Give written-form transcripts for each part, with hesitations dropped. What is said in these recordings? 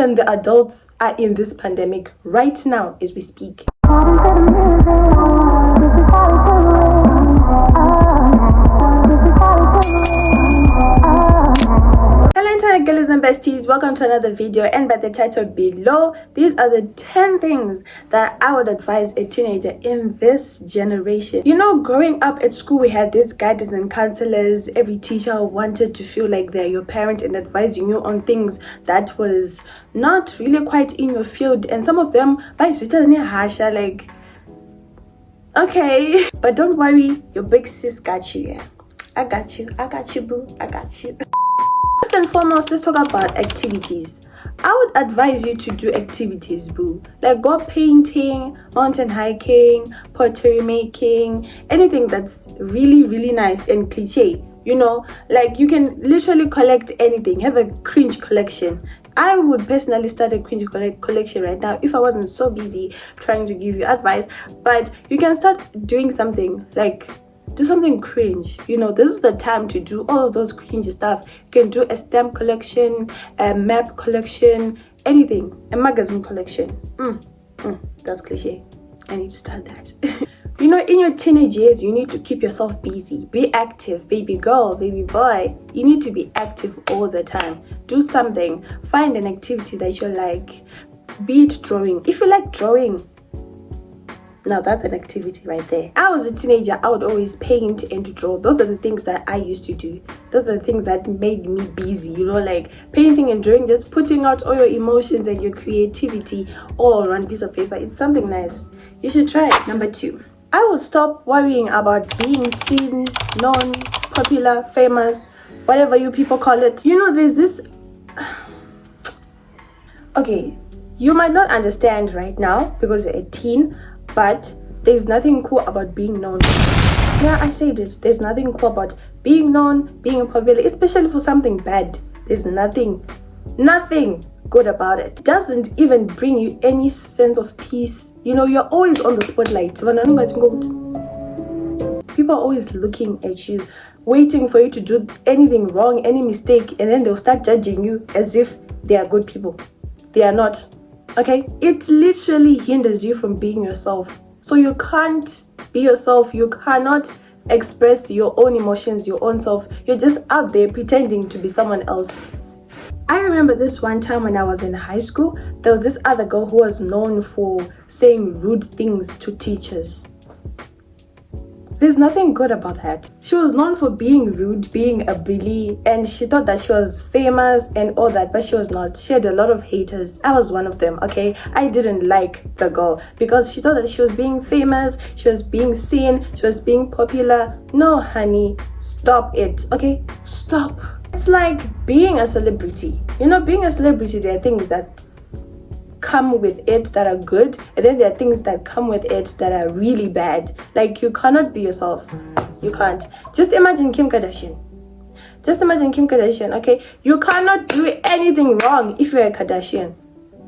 even the adults are in this pandemic right now as we speak. Hello internet girlies and besties, welcome to another video, and by the title below, these are the 10 things that I would advise a teenager in this generation. You know, growing up at school, we had these guidance and counselors. Every teacher wanted to feel like they're your parent and advising you on things that was not really quite in your field, and some of them like, okay, but don't worry, your big sis got you. Yeah, I got you boo, I got you. First and foremost, let's talk about activities. I would advise you to do activities, boo. Like go painting, mountain hiking, pottery making, anything that's really, really nice and cliche. You know, like you can literally collect anything. Have a cringe collection. I would personally start a cringe collection right now if I wasn't so busy trying to give you advice. But you can start doing something like do something cringe. You know, this is the time to do all of those cringe stuff. You can do a stamp collection, a map collection, anything, a magazine collection. That's cliche. I need to start that. You know, in your teenage years, you need to keep yourself busy. Be active, baby girl, baby boy. You need to be active all the time. Do something. Find an activity that you like. Be it drawing. If you like drawing, now that's an activity right there. I was a teenager, I would always paint and draw. Those are the things that I used to do. Those are the things that made me busy, you know, like painting and drawing, just putting out all your emotions and your creativity all on one piece of paper. It's something nice. You should try it. Number 2, I will stop worrying about being seen, known, popular, famous, whatever you people call it. You know, there's this... Okay, you might not understand right now because you're a teen, but there's nothing cool about being known. Yeah, I said it. There's nothing cool about being known, being popular, especially for something bad. There's nothing good about it. It doesn't even bring you any sense of peace. You know, you're always on the spotlight. People are always looking at you, waiting for you to do anything wrong, any mistake, and then they'll start judging you as if they are good people. They are not. Okay, it literally hinders you from being yourself. So you can't be yourself. You cannot express your own emotions, your own self. You're just out there pretending to be someone else. I remember this one time when I was in high school, there was this other girl who was known for saying rude things to teachers. There's nothing good about that. She was known for being rude, being a bully, and she thought that she was famous and all that, but she was not. She had a lot of haters. I was one of them, okay? I didn't like the girl because she thought that she was being famous, she was being seen, she was being popular. No, honey, stop it, okay? Stop. It's like being a celebrity. You know, being a celebrity, there are things that come with it that are good, and then there are things that come with it that are really bad. Like, you cannot be yourself. You can't. Just imagine Kim Kardashian. Okay? You cannot do anything wrong if you're a Kardashian.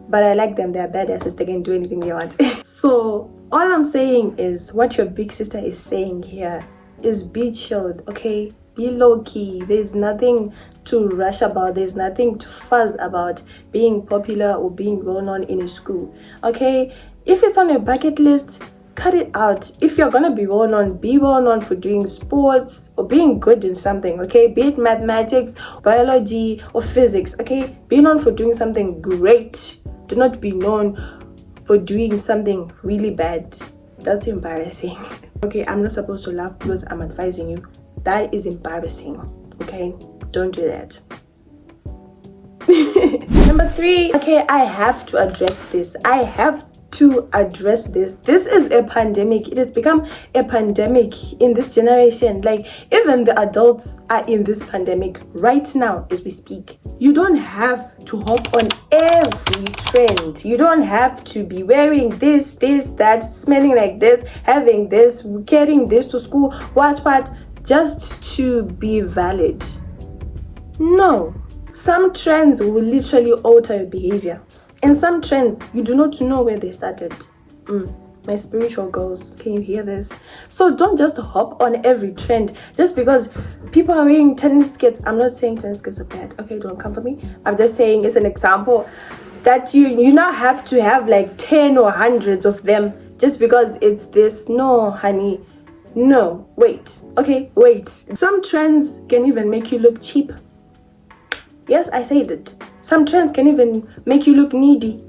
But I like them. They're badasses. They can do anything they want. So all I'm saying is what your big sister is saying here is be chilled, okay? Be low-key. There's nothing to rush about. There's nothing to fuzz about being popular or being well-known in a school, okay? If it's on your bucket list, cut it out. If you're gonna be well-known, be well-known for doing sports or being good in something, okay? Be it mathematics, biology, or physics, okay? Be known for doing something great. Do not be known for doing something really bad. That's embarrassing. Okay, I'm not supposed to laugh because I'm advising you. That is embarrassing, okay? Don't do that. Number 3, okay, I have to address this. This is a pandemic. It has become a pandemic in this generation. Like, even the adults are in this pandemic right now as we speak. You don't have to hop on every trend. You don't have to be wearing this, that, smelling like this, having this, carrying this to school, what, just to be valid. No. Some trends will literally alter your behavior. And some trends, you do not know where they started. My spiritual girls, can you hear this? So don't just hop on every trend just because people are wearing tennis skirts. I'm not saying tennis skirts are bad. Okay, don't come for me. I'm just saying it's an example. that you now have to have like 10 or hundreds of them just because it's this. No, honey. No, wait. Okay, wait. Some trends can even make you look cheap. Yes, I said it. Some trends can even make you look needy.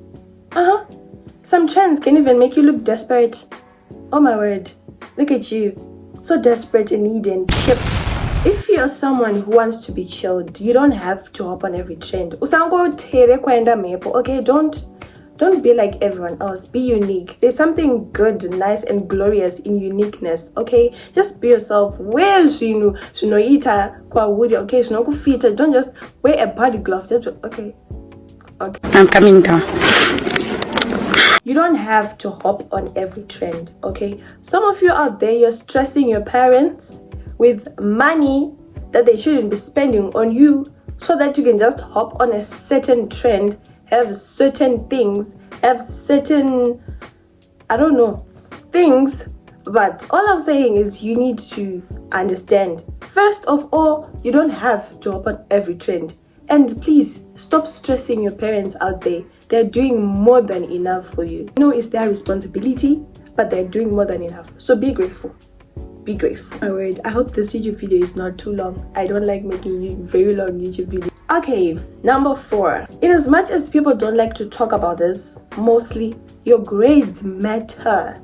Some trends can even make you look desperate. Oh my word. Look at you. So desperate and needy and cheap. If you're someone who wants to be chilled, you don't have to hop on every trend. Okay, don't be like everyone else. Be unique. There's something good, nice, and glorious in uniqueness. Okay, just be yourself. Wear okay, don't just wear a body glove. Okay. I'm coming down. You don't have to hop on every trend. Okay, some of you out there, you're stressing your parents with money that they shouldn't be spending on you so that you can just hop on a certain trend, have certain things, have certain, I don't know, things. But all I'm saying is you need to understand, first of all, you don't have to hop on every trend. And please stop stressing your parents out there. They're doing more than enough for you. You know, it's their responsibility, but they're doing more than enough. So be grateful. Be grateful. My word, I hope this YouTube video is not too long. I don't like making very long YouTube videos. Okay, number 4. In as much as people don't like to talk about this, mostly your grades matter.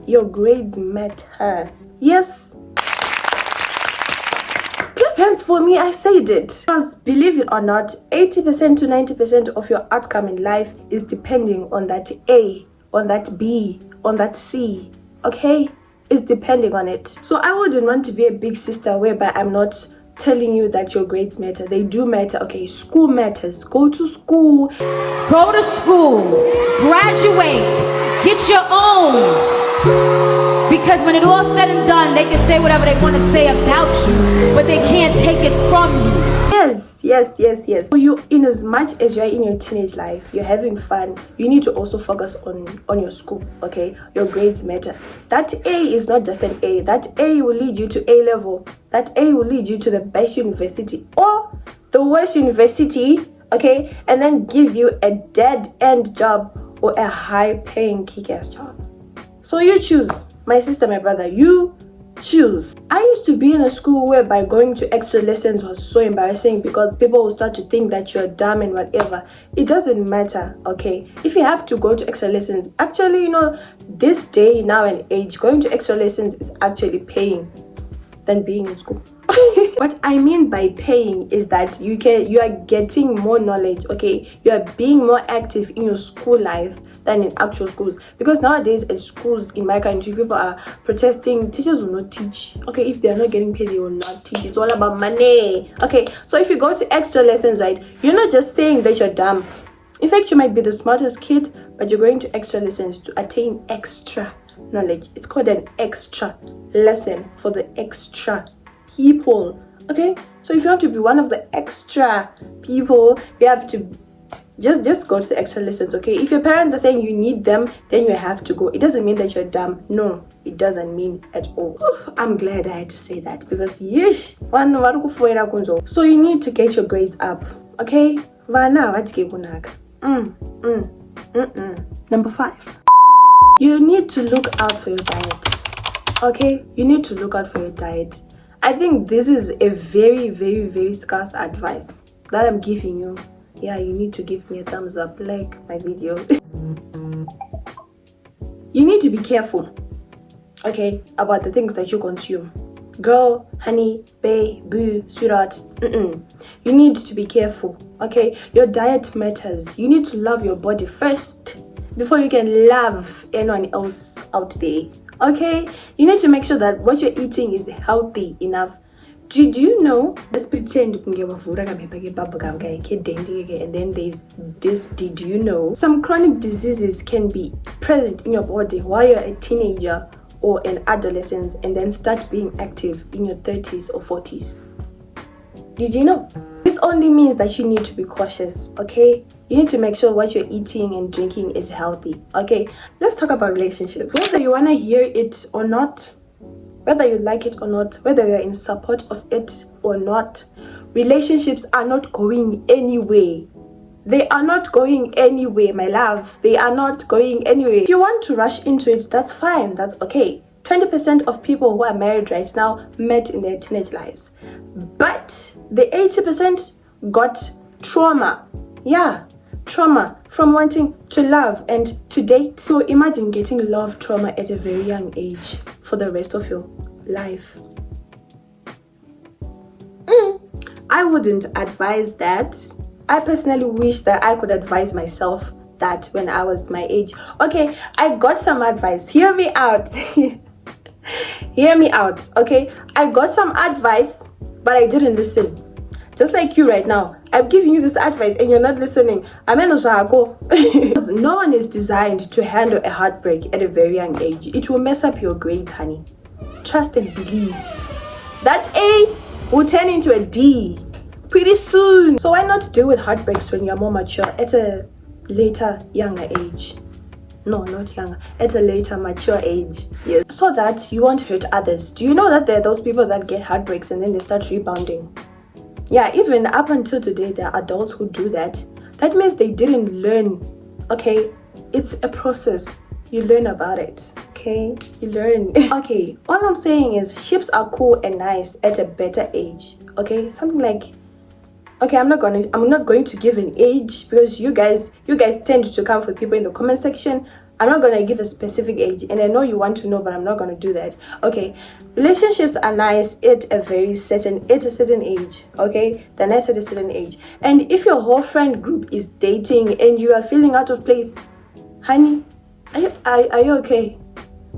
Your grades matter. Yes. Clap hands for me, I said it. Because believe it or not, 80% to 90% of your outcome in life is depending on that A, on that B, on that C. Okay? Is depending on it. So I wouldn't want to be a big sister whereby I'm not telling you that your grades matter. They do matter. Okay, school matters. Go to school. Go to school. Graduate. Get your own. Because when it all said and done, they can say whatever they want to say about you, but they can't take it from you. Yes. So you, in as much as you're in your teenage life, you're having fun, you need to also focus on your school. Okay, your grades matter. That A is not just an A. That A will lead you to A level. That A will lead you to the best university or the worst university. Okay, and then give you a dead end job or a high paying kick-ass job. So you choose, my sister, my brother. You choose. I used to be in a school whereby going to extra lessons was so embarrassing because people will start to think that you're dumb and whatever. It doesn't matter, okay? If you have to go to extra lessons, actually, you know, this day, now and age, going to extra lessons is actually paying than being in school. What I mean by paying is that you are getting more knowledge, okay? You are being more active in your school life than in actual schools, because nowadays at schools in my country, people are protesting. Teachers will not teach. Okay, if they're not getting paid, they will not teach. It's all about money. Okay, so if you go to extra lessons, right, you're not just saying that you're dumb. In fact, you might be the smartest kid, but you're going to extra lessons to attain extra knowledge. It's called an extra lesson for the extra people. Okay, so if you want to be one of the extra people, you have to just go to the extra lessons. Okay, if your parents are saying you need them, then you have to go. It doesn't mean that you're dumb. No, it doesn't mean at all. I'm glad I had to say that, because yeesh, so you need to get your grades up. Okay, Number 5, you need to look out for your diet. Okay, you need to look out for your diet. I think this is a very, very, very scarce advice that I'm giving you. Yeah, you need to give me a thumbs up, like my video. You need to be careful, okay, about the things that you consume. Girl, honey, babe, boo, sweetheart. You need to be careful, okay? Your diet matters. You need to love your body first before you can love anyone else out there. Okay, you need to make sure that what you're eating is healthy enough. Did you know? Let's pretend and then there's this. Did you know some chronic diseases can be present in your body while you're a teenager or an adolescent, and then start being active in your 30s or 40s? Did you know? This only means that you need to be cautious, okay? You need to make sure what you're eating and drinking is healthy, okay? Let's talk about relationships. Whether you want to hear it or not, whether you like it or not, whether you're in support of it or not, relationships are not going anywhere. They are not going anywhere, my love. They are not going anywhere. If you want to rush into it, that's fine. That's okay. 20% of people who are married right now met in their teenage lives. But the 80% got trauma. Yeah, trauma from wanting to love and to date. So imagine getting love trauma at a very young age for the rest of your life. I wouldn't advise that. I personally wish that I could advise myself that when I was my age. Okay, I got some advice. Hear me out. Hear me out, okay? I got some advice, but I didn't listen. Just like you right now. I'm giving you this advice and you're not listening. No one is designed to handle a heartbreak at a very young age. It will mess up your grades, honey. Trust and believe. That A will turn into a D pretty soon. So why not deal with heartbreaks when you're more mature at a later, younger age? No, not younger. At a later, mature age. Yes. So that you won't hurt others. Do you know that there are those people that get heartbreaks and then they start rebounding? Yeah, even up until today, there are adults who do that. That means they didn't learn. Okay, it's a process. You learn about it. Okay, you learn. Okay, all I'm saying is ships are cool and nice at a better age. Okay, something like. Okay, I'm not going to give an age because you guys tend to come for people in the comment section. I'm not going to give a specific age, and I know you want to know, but I'm not going to do that. Okay, relationships are nice at a certain age. Okay, they're nice at a certain age. And if your whole friend group is dating and you are feeling out of place, honey, are you okay?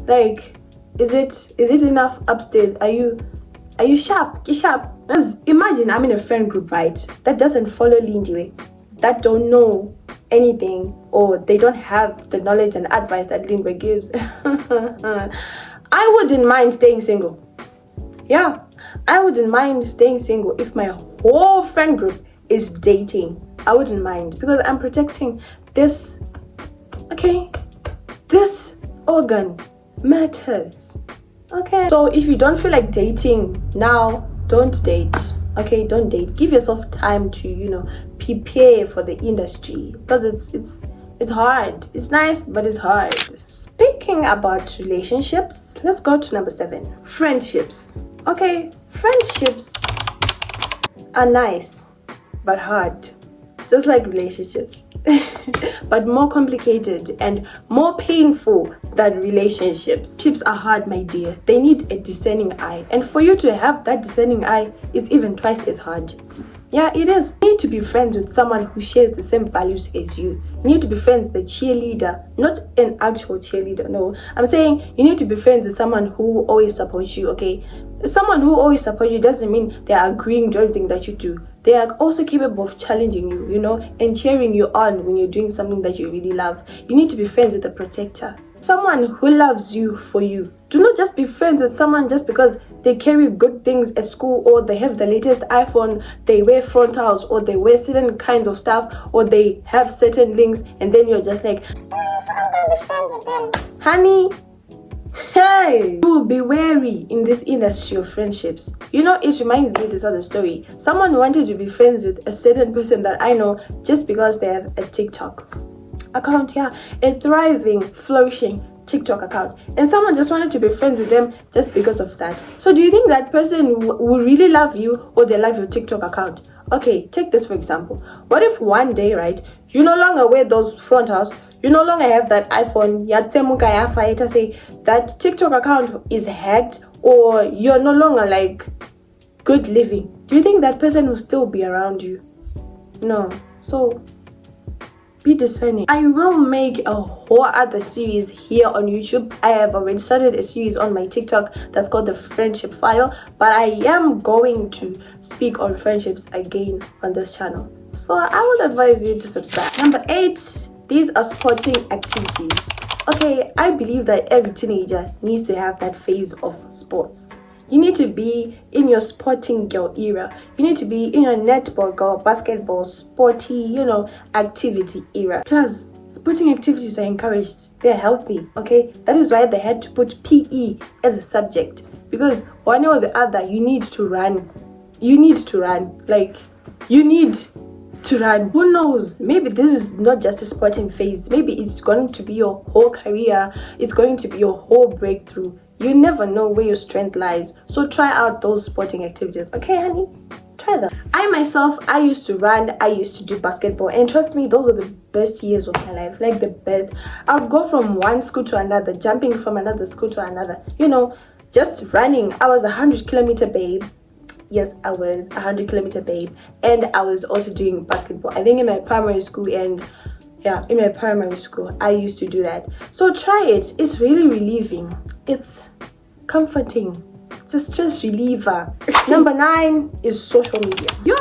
Like, is it enough upstairs? Are you sharp? You sharp? Because imagine I'm in a friend group, right, that doesn't follow Lindiwe, that don't know anything, or they don't have the knowledge and advice that Lindiwe gives. I wouldn't mind staying single. Yeah, I wouldn't mind staying single if my whole friend group is dating. I wouldn't mind because I'm protecting this. Okay, this organ matters. Okay, so if you don't feel like dating now, don't date. Okay, don't date. Give yourself time to, prepare for the industry because it's hard. It's nice, but it's hard. Speaking about relationships, let's go to number 7. Friendships. Okay, friendships are nice, but hard. Just like relationships. But more complicated and more painful than relationships. Ships are hard, my dear. They need a discerning eye. And for you to have that discerning eye is even twice as hard. Yeah, it is. You need to be friends with someone who shares the same values as you. You need to be friends with a cheerleader, not an actual cheerleader. No, I'm saying you need to be friends with someone who always supports you, okay? Someone who always supports you doesn't mean they're agreeing to everything that you do. They are also capable of challenging you, and cheering you on when you're doing something that you really love. You need to be friends with a protector. Someone who loves you for you. Do not just be friends with someone just because they carry good things at school, or they have the latest iPhone, they wear frontals, or they wear certain kinds of stuff, or they have certain links, and then you're just like, I'm gonna be friends with them. Honey, hey, you will be wary in this industry of friendships. It reminds me of this other story. Someone wanted to be friends with a certain person that I know just because they have a TikTok account, a thriving, flourishing TikTok account, and someone just wanted to be friends with them just because of that. So do you think that person will really love you, or they love your TikTok account? Okay, take this for example. What if one day, right, you no longer wear those frontals, you no longer have that iPhone, say that TikTok account is hacked, or you're no longer like good living? Do you think that person will still be around you? No. So be discerning. I will make a whole other series here on YouTube. I have already started a series on my TikTok that's called the Friendship File, but I am going to speak on friendships again on this channel. So I would advise you to subscribe. Number 8, these are sporting activities. Okay, I believe that every teenager needs to have that phase of sports. You need to be in your sporting girl era. You need to be in your netball girl, basketball, sporty, activity era. Plus, sporting activities are encouraged. They're healthy, okay? That is why they had to put PE as a subject. Because one way or the other, you need to run. You need to run. Like, you need to run. Who knows? Maybe this is not just a sporting phase. Maybe it's going to be your whole career. It's going to be your whole breakthrough. You never know where your strength lies. So try out those sporting activities. Okay, honey? Try them. I used to run. I used to do basketball. And trust me, those are the best years of my life. Like the best. I would go from one school to another, jumping from another school to another. You know, just running. I was 100-kilometer babe. Yes, I was 100-kilometer babe, and I was also doing basketball. I think in my primary school, I used to do that. So try it. It's really relieving. It's comforting. It's a stress reliever. Number 9 is social media. Yo,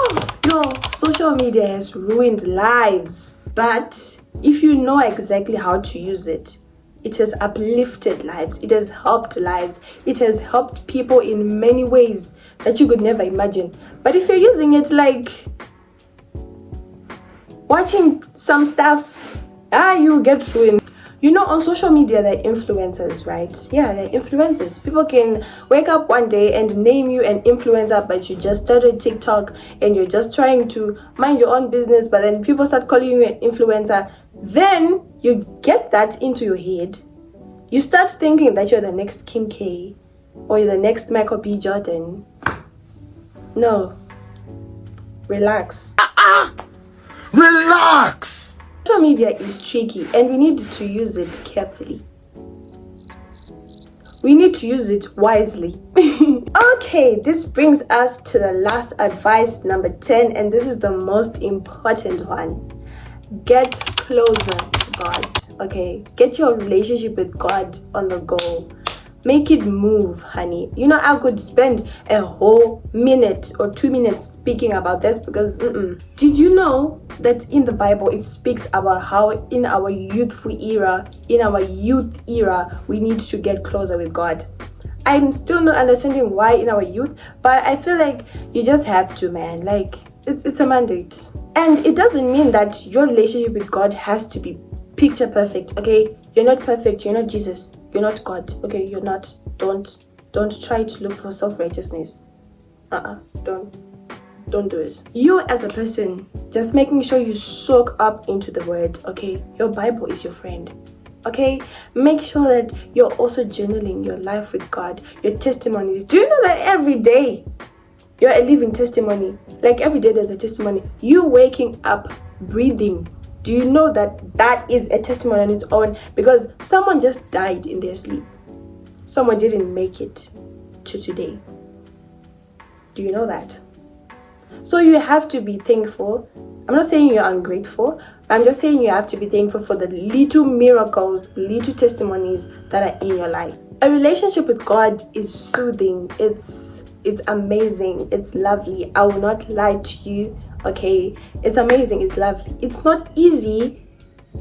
social media has ruined lives, but if you know exactly how to use it, it has uplifted lives. It has helped lives. It has helped people in many ways that you could never imagine. But if you're using it like watching some stuff, you get ruined. You know, on social media, they're influencers, right? Yeah, they're influencers. People can wake up one day and name you an influencer, but you just started TikTok and you're just trying to mind your own business, but then people start calling you an influencer. Then you get that into your head. You start thinking that you're the next Kim K or you're the next Michael B. Jordan. No. Relax. Relax! Social media is tricky and we need to use it carefully. We need to use it wisely. Okay, this brings us to the last advice, number 10, and this is the most important one. Get closer to God. Okay, get your relationship with God on the go. Make it move, honey. You know, I could spend a whole minute or 2 minutes speaking about this because did you know that in the Bible it speaks about how in our youth era, we need to get closer with God. I'm still not understanding why in our youth, but I feel like you just have to, man. Like it's a mandate. And it doesn't mean that your relationship with God has to be picture perfect. Okay, you're not perfect. You're not Jesus. You're not God. Okay, you're not. Don't try to look for self-righteousness. Don't do it. You as a person, just making sure you soak up into the word. Okay, your Bible is your friend. Okay, make sure that you're also journaling your life with God, your testimonies. Do you know that every day you're a living testimony? Like every day there's a testimony. You waking up, breathing. Do you know that that is a testimony on its own? Because someone just died in their sleep. Someone didn't make it to today. Do you know that? So you have to be thankful. I'm not saying you're ungrateful. I'm just saying you have to be thankful for the little miracles, little testimonies that are in your life. A relationship with God is soothing. It's amazing. It's lovely. I will not lie to you. Okay, it's amazing. It's lovely. It's not easy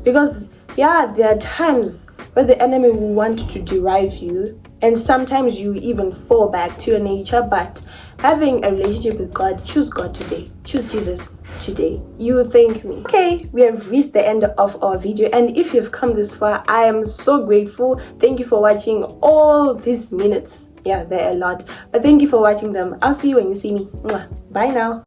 because there are times where the enemy will want to derive you, and sometimes you even fall back to your nature. But having a relationship with God, choose God today. Choose Jesus today. You will thank me. Okay, we have reached the end of our video, and if you've come this far, I am so grateful. Thank you for watching all these minutes. Yeah, they're a lot, but thank you for watching them. I'll see you when you see me. Mwah. Bye now.